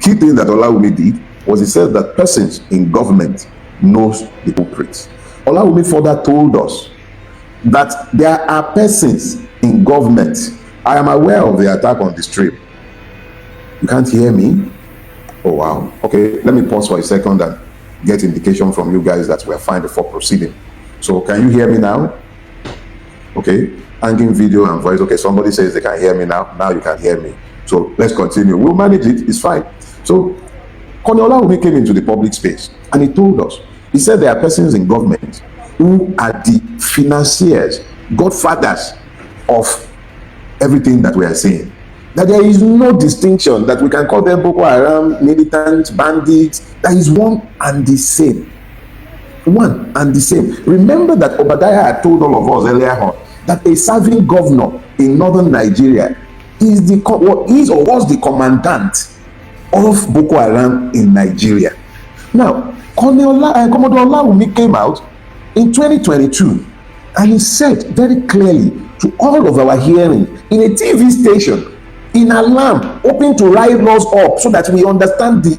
key thing that Olawumi did was he said that persons in government knows the culprits. Olawumi further told us that there are persons in government. I am aware of the attack on the stream. You can't hear me? Oh wow. Okay, let me pause for a second and get indication from you guys that we're fine before proceeding. So can you hear me now? Okay, hanging video and voice. Okay, somebody says they can hear me now. Now you can hear me. So let's continue. We'll manage it. It's fine. So Colonel Olawumi came into the public space and he told us, he said there are persons in government who are the financiers, godfathers of everything that we are saying. That there is no distinction, that we can call them Boko Haram, militants, bandits. That is one and the same. One and the same. Remember that Obadiah had told all of us earlier on that a serving governor in northern Nigeria is or was the commandant of Boko Haram in Nigeria. Now, Commodore Olawumi came out in 2022 and he said very clearly to all of our hearing in a TV station, in alarm, hoping to rise us up so that we understand the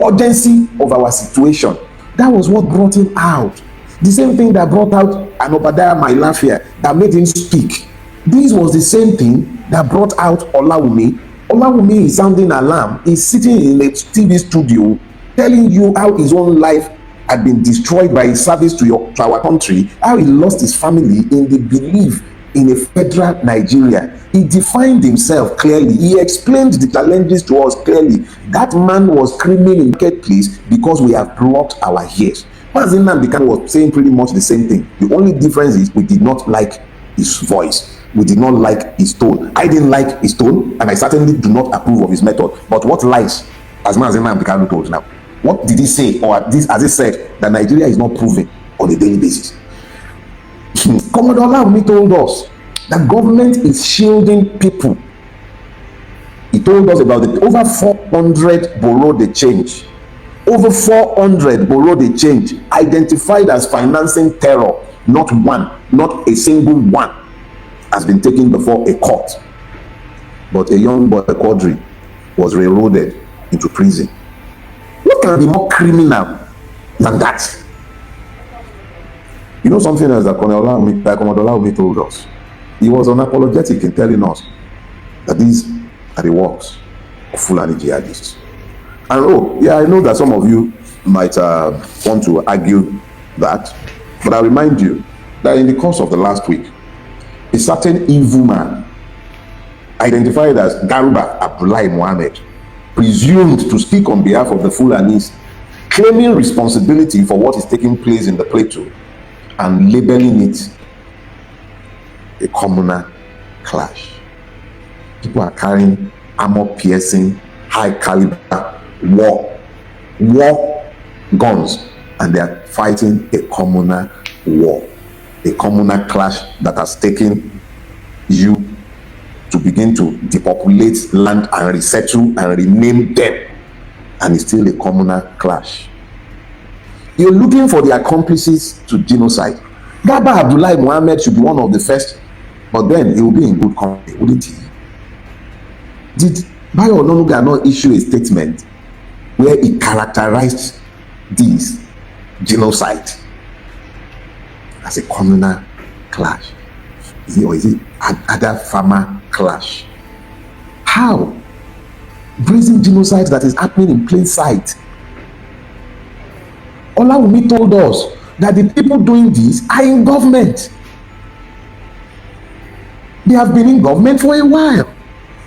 urgency of our situation. That was what brought him out. The same thing that brought out an Obadiah Mailafia that made him speak. This was the same thing that brought out Olawumi. Olawumi is sounding alarm. He's sitting in a TV studio telling you how his own life had been destroyed by his service to our country, how he lost his family in the belief in a federal Nigeria. He defined himself clearly. He explained the challenges to us clearly. That man was screaming in the marketplace because we have blocked our ears. Mazi Nnamdi Kanu was saying pretty much the same thing. The only difference is we did not like his voice. We did not like his tone. I didn't like his tone, and I certainly do not approve of his method. But what lies, as Mazi Nnamdi Kanu told now? What did he say, or as he said, that Nigeria is not proving on a daily basis? Commodore Olawumi told us that government is shielding people. He told us about the over 400 borrow the change. Over 400 borrow the change identified as financing terror. Not one, not a single one has been taken before a court. But a young boy, Quadri, was railroaded into prison. What can be more criminal than that? You know something else that Commodore Olawumi told us? He was unapologetic in telling us that these are the works of Fulani jihadists. And I know that some of you might want to argue that, but I remind you that in the course of the last week, a certain evil man, identified as Garuba Abdullahi Mohammed, presumed to speak on behalf of the Fulanis, claiming responsibility for what is taking place in the plateau and labeling it a communal clash. People are carrying armor-piercing, high-caliber war guns, and they are fighting a communal war, a communal clash that has taken you to begin to depopulate land and resettle and rename them, and it's still a communal clash. You're looking for the accomplices to genocide. Garba Abdullahi Mohammed should be one of the first, but then he will be in good company, wouldn't he? Did Bayo Ononuga not issue a statement where he characterized this genocide as a communal clash? Or is it other farmer clash? How? Brazen genocide that is happening in plain sight. Olawumi told us that the people doing this are in government. They have been in government for a while.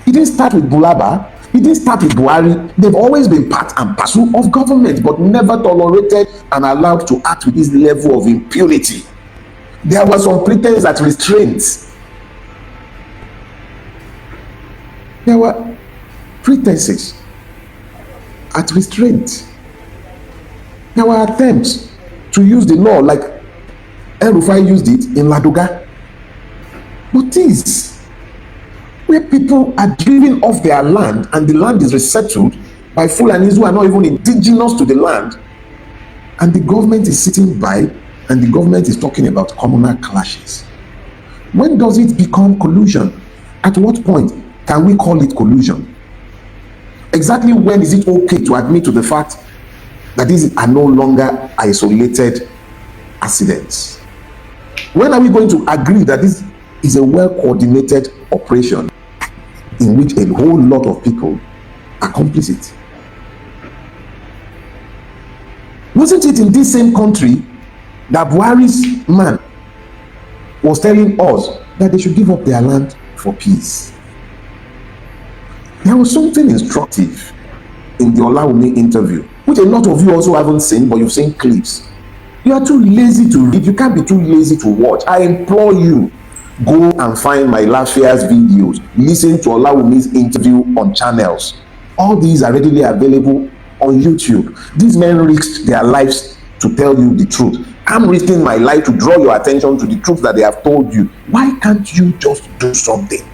It didn't start with Bulaba. It didn't start with Buhari. They've always been part and parcel of government, but never tolerated and allowed to act with this level of impunity. There was some pretense at restraints. There were pretenses at restraint. There were attempts to use the law like El Rufai used it in Ladoga. But this, where people are driven off their land and the land is resettled by Fulanis who are not even indigenous to the land, and the government is sitting by and the government is talking about communal clashes. When does it become collusion? At what point can we call it collusion? Exactly when is it okay to admit to the fact that these are no longer isolated accidents? When are we going to agree that this is a well-coordinated operation in which a whole lot of people are complicit? Wasn't it in this same country that Buhari's man was telling us that they should give up their land for peace? There was something instructive in the Olawumi interview, which a lot of you also haven't seen, but you've seen clips. You are too lazy to read. You can't be too lazy to watch. I implore you, go and find my last year's videos. Listen to Olawumi's interview on channels. All these are readily available on YouTube. These men risked their lives to tell you the truth. I'm risking my life to draw your attention to the truth that they have told you. Why can't you just do something?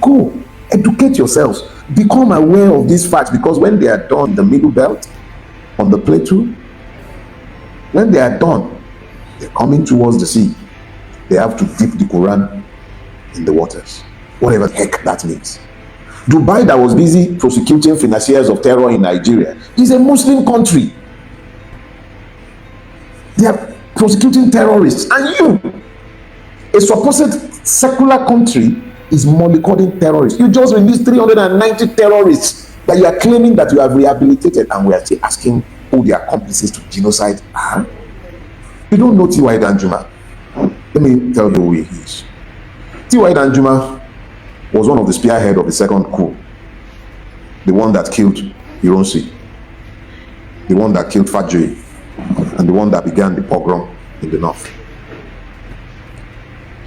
Go, educate yourselves. Become aware of these facts, because when they are done in the Middle Belt, on the plateau, when they are done, they're coming towards the sea. They have to dip the Quran in the waters, whatever the heck that means. Dubai, that was busy prosecuting financiers of terror in Nigeria, is a Muslim country. They are prosecuting terrorists, and you, a supposed secular country, is mollycodding terrorists. You just released 390 terrorists that you are claiming that you have rehabilitated, and we are still asking who the accomplices to genocide are. You don't know T.Y. Danjuma. Let me tell you who he is. T.Y. Danjuma was one of the spearhead of the second coup, the one that killed Ironsi, the one that killed Fajri, and the one that began the pogrom in the north.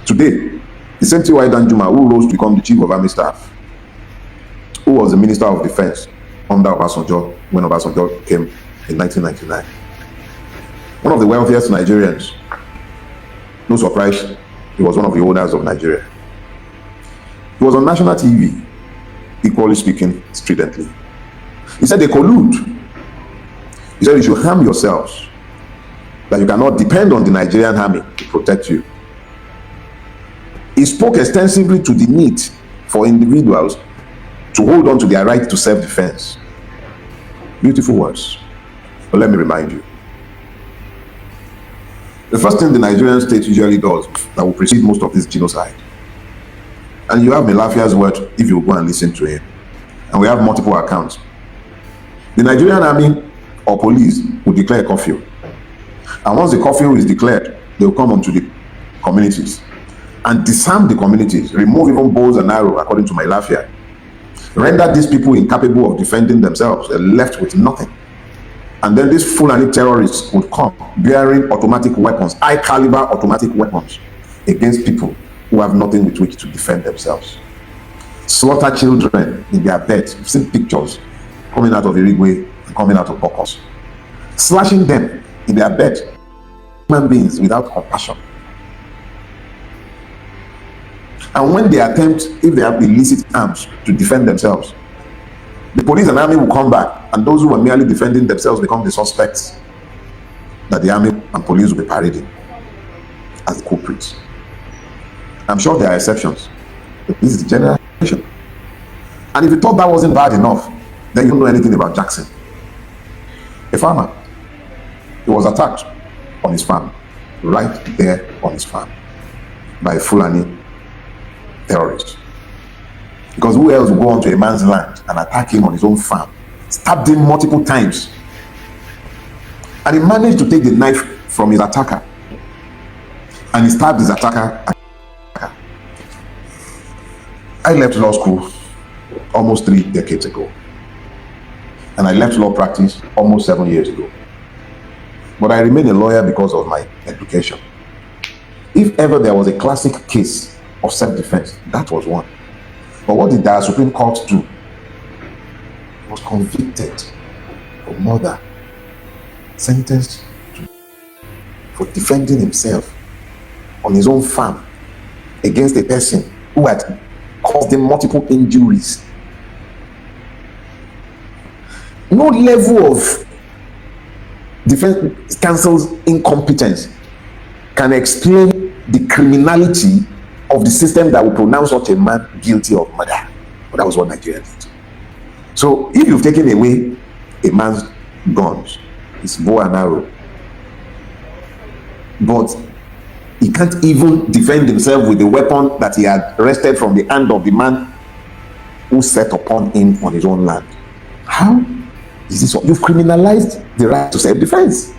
Today, the same T.Y. Danjuma who rose to become the chief of army staff, who was the minister of defense under Obasanjo when Obasanjo came in 1999, one of the wealthiest Nigerians. No surprise, he was one of the owners of Nigeria. He was on national TV, equally speaking, stridently. He said they collude. He said you should harm yourselves, that you cannot depend on the Nigerian army to protect you. He spoke extensively to the need for individuals to hold on to their right to self-defense. Beautiful words. But let me remind you, the first thing the Nigerian state usually does that will precede most of this genocide, and you have Melafia's word if you go and listen to him, and we have multiple accounts. The Nigerian army or police will declare a curfew, and once the curfew is declared, they will come onto the communities and disarm the communities, remove even bows and arrows, according to Melafia, render these people incapable of defending themselves. They're left with nothing. And then these Fulani terrorists would come bearing automatic weapons, high caliber automatic weapons, against people who have nothing with which to defend themselves. Slaughter children in their beds. You've seen pictures coming out of Irigwe and coming out of Bok0. Slashing them in their bed. Human beings without compassion. And when they attempt, if they have illicit arms, to defend themselves, the police and army will come back, and those who are merely defending themselves become the suspects that the army and police will be parading as the culprits. I'm sure there are exceptions, but this is the generation. And if you thought that wasn't bad enough, then you don't know anything about Jackson. A farmer. He was attacked on his farm, right there on his farm, by a Fulani terrorist. Because who else will go onto a man's land and attack him on his own farm? Stabbed him multiple times. And he managed to take the knife from his attacker. And he stabbed his attacker. I left law school almost 3 decades ago. And I left law practice almost 7 years ago. But I remain a lawyer because of my education. If ever there was a classic case of self-defense, that was one. But what did the Supreme Court do? He was convicted for murder, sentenced for defending himself on his own farm against a person who had caused him multiple injuries. No level of defense counsel's incompetence can explain the criminality of the system that will pronounce such a man guilty of murder. But that was what Nigeria did. So if you've taken away a man's guns, his bow and arrow, but he can't even defend himself with the weapon that he had wrested from the hand of the man who set upon him on his own land, how is this? You've criminalized the right to self-defense.